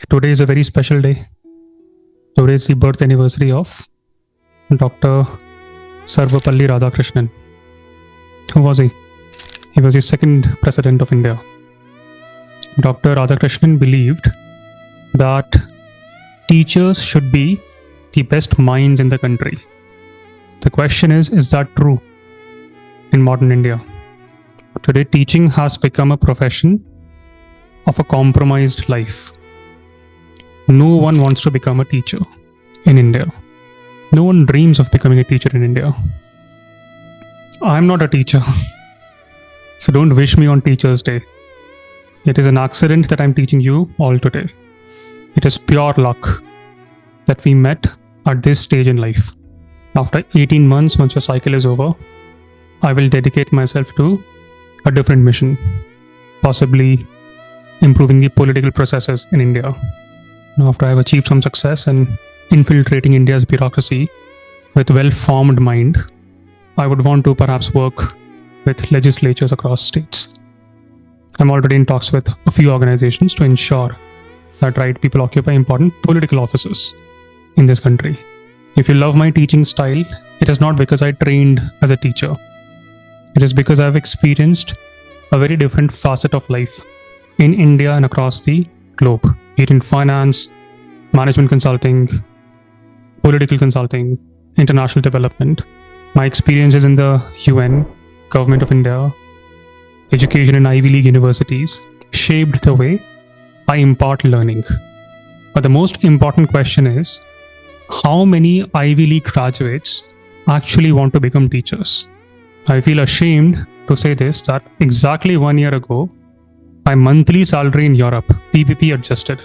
Today is a very special day. Today is the birth anniversary of Dr. Sarvapalli Radhakrishnan. Who was he? He was the second president of India. Dr. Radhakrishnan believed that teachers should be the best minds in the country. The question is that true in modern India? Today, teaching has become a profession of a compromised life. No one wants to become a teacher in India. No one dreams of becoming a teacher in India. I'm not a teacher, so don't wish me on Teachers' Day. It is an accident that I'm teaching you all today. It is pure luck that we met at this stage in life. After 18 months, once your cycle is over, I will dedicate myself to a different mission, possibly improving the political processes in India. Now, after I have achieved some success in infiltrating India's bureaucracy with well-formed mind, I would want to perhaps work with legislatures across states. I'm already in talks with a few organizations to ensure that right people occupy important political offices in this country. If you love my teaching style, it is not because I trained as a teacher. It is because I've experienced a very different facet of life in India and across the globe, be it in finance, management consulting, political consulting, international development. My experiences in the UN, Government of India, education in Ivy League universities shaped the way I impart learning. But the most important question is, how many Ivy League graduates actually want to become teachers? I feel ashamed to say this, that exactly 1 year ago, my monthly salary in Europe, PPP adjusted,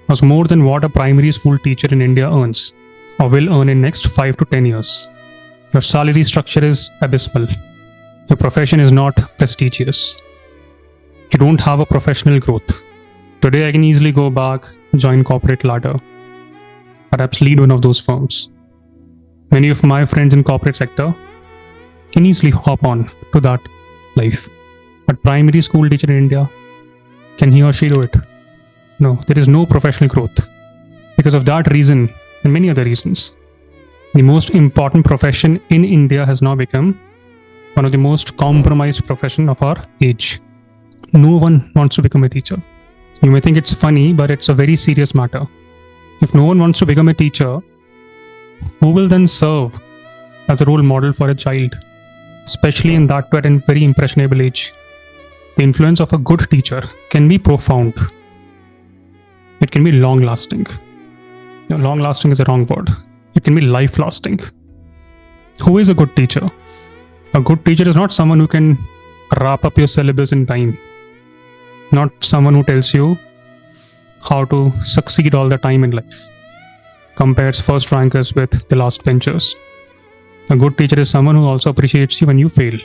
was more than what a primary school teacher in India earns or will earn in next 5 to 10 years. Your salary structure is abysmal. Your profession is not prestigious. You don't have a professional growth. Today I can easily go back, join corporate ladder, perhaps lead one of those firms. Many of my friends in corporate sector can easily hop on to that life. But primary school teacher in India, can he or she do it? No, there is no professional growth. Because of that reason and many other reasons, the most important profession in India has now become one of the most compromised profession of our age. No one wants to become a teacher. You may think it's funny, but it's a very serious matter. If no one wants to become a teacher, who will then serve as a role model for a child, especially in that at a very impressionable age? The influence of a good teacher can be profound. It can be long-lasting. No, long-lasting is a wrong word. It can be life-lasting. Who is a good teacher? A good teacher is not someone who can wrap up your syllabus in time. Not someone who tells you how to succeed all the time in life. Compares first rankers with the last benchers. A good teacher is someone who also appreciates you when you fail.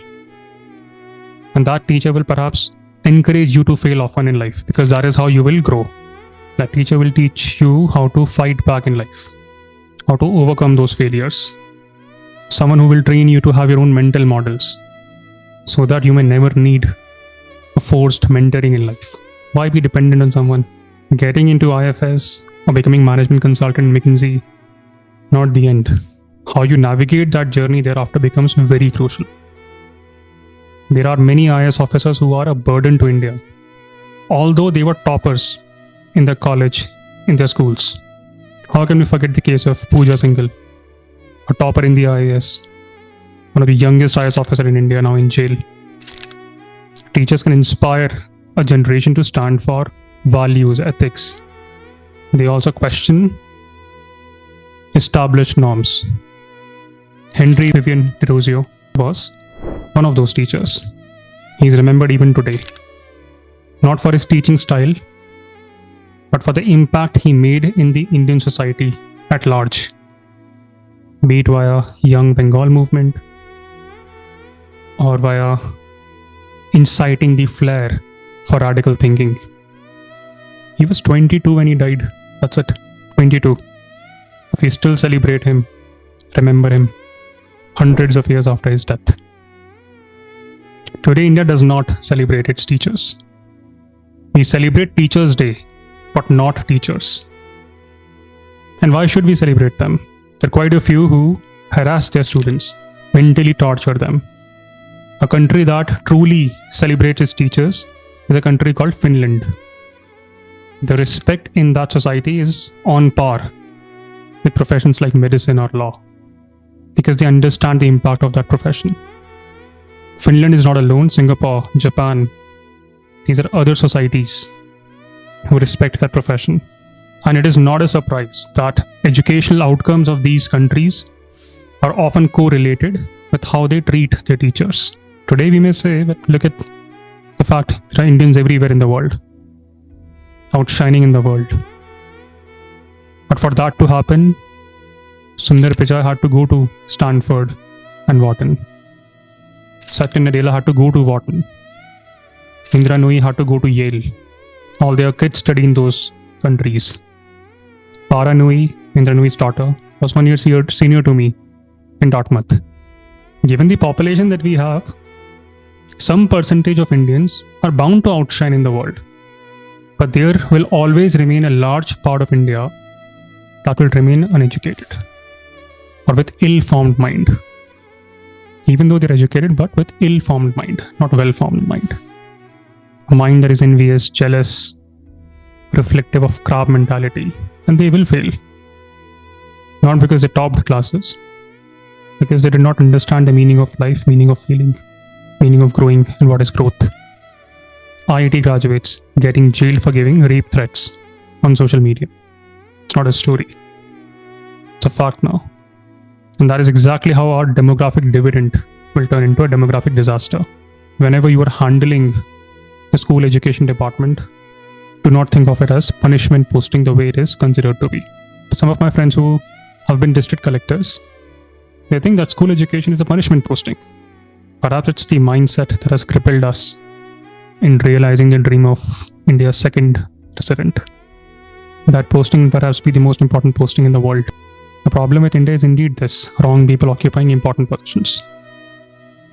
And that teacher will perhaps encourage you to fail often in life, because that is how you will grow. That teacher will teach you how to fight back in life, how to overcome those failures. Someone who will train you to have your own mental models, so that you may never need a forced mentoring in life. Why be dependent on someone? Getting into IFS or becoming management consultant in McKinsey, not the end. How you navigate that journey thereafter becomes very crucial. There are many IAS officers who are a burden to India. Although they were toppers in their college, in their schools. How can we forget the case of Pooja Singhal, a topper in the IAS, one of the youngest IAS officer in India, now in jail. Teachers can inspire a generation to stand for values, ethics. They also question established norms. Henry Vivian DeRozio was one of those teachers. He is remembered even today, not for his teaching style, but for the impact he made in the Indian society at large, be it via Young Bengal movement or via inciting the flair for radical thinking. He was 22 when he died. That's it, 22. We still celebrate him, remember him, hundreds of years after his death. Today, India does not celebrate its teachers. We celebrate Teachers' Day but not teachers. And why should we celebrate them? There are quite a few who harass their students, mentally torture them. A country that truly celebrates its teachers is a country called Finland. The respect in that society is on par with professions like medicine or law, because they understand the impact of that profession. Finland is not alone. Singapore, Japan, these are other societies who respect that profession. And it is not a surprise that educational outcomes of these countries are often correlated with how they treat their teachers. Today we may say, but look at the fact there are Indians everywhere in the world, outshining in the world. But for that to happen, Sundar Pichai had to go to Stanford and Wharton. Satya Nadella had to go to Wharton. Indra Nooyi had to go to Yale. All their kids study in those countries. Para Nooyi, Indra Nooyi's daughter, was 1 year senior to me in Dartmouth. Given the population that we have, some percentage of Indians are bound to outshine in the world. But there will always remain a large part of India that will remain uneducated or with ill-formed mind. Even though they're educated, but with ill-formed mind, not well-formed mind. A mind that is envious, jealous, reflective of crab mentality, and they will fail. Not because they topped classes, because they did not understand the meaning of life, meaning of feeling, meaning of growing, and what is growth. IIT graduates getting jailed for giving rape threats on social media. It's not a story. It's a fact now. And that is exactly how our demographic dividend will turn into a demographic disaster. Whenever you are handling the school education department, do not think of it as punishment posting the way it is considered to be. Some of my friends who have been district collectors, they think that school education is a punishment posting. Perhaps it's the mindset that has crippled us in realizing the dream of India's second president. That posting will perhaps be the most important posting in the world. The problem with India is indeed this: wrong people occupying important positions.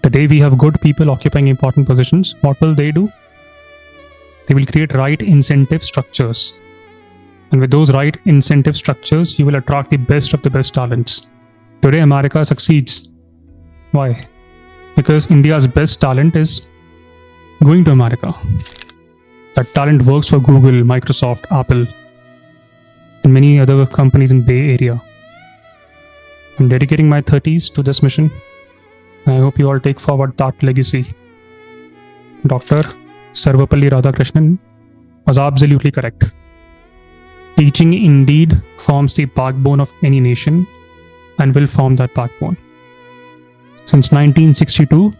The day we have good people occupying important positions, what will they do? They will create right incentive structures. And with those right incentive structures, you will attract the best of the best talents. Today, America succeeds. Why? Because India's best talent is going to America. That talent works for Google, Microsoft, Apple, and many other companies in Bay Area. I'm dedicating my 30s to this mission. I hope you all take forward that legacy. Dr. Sarvapalli Radhakrishnan was absolutely correct. Teaching indeed forms the backbone of any nation and will form that backbone. Since 1962,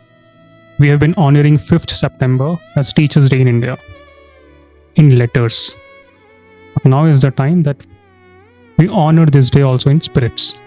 we have been honoring 5th September as Teachers' Day in India, in letters. But now is the time that we honor this day also in spirits.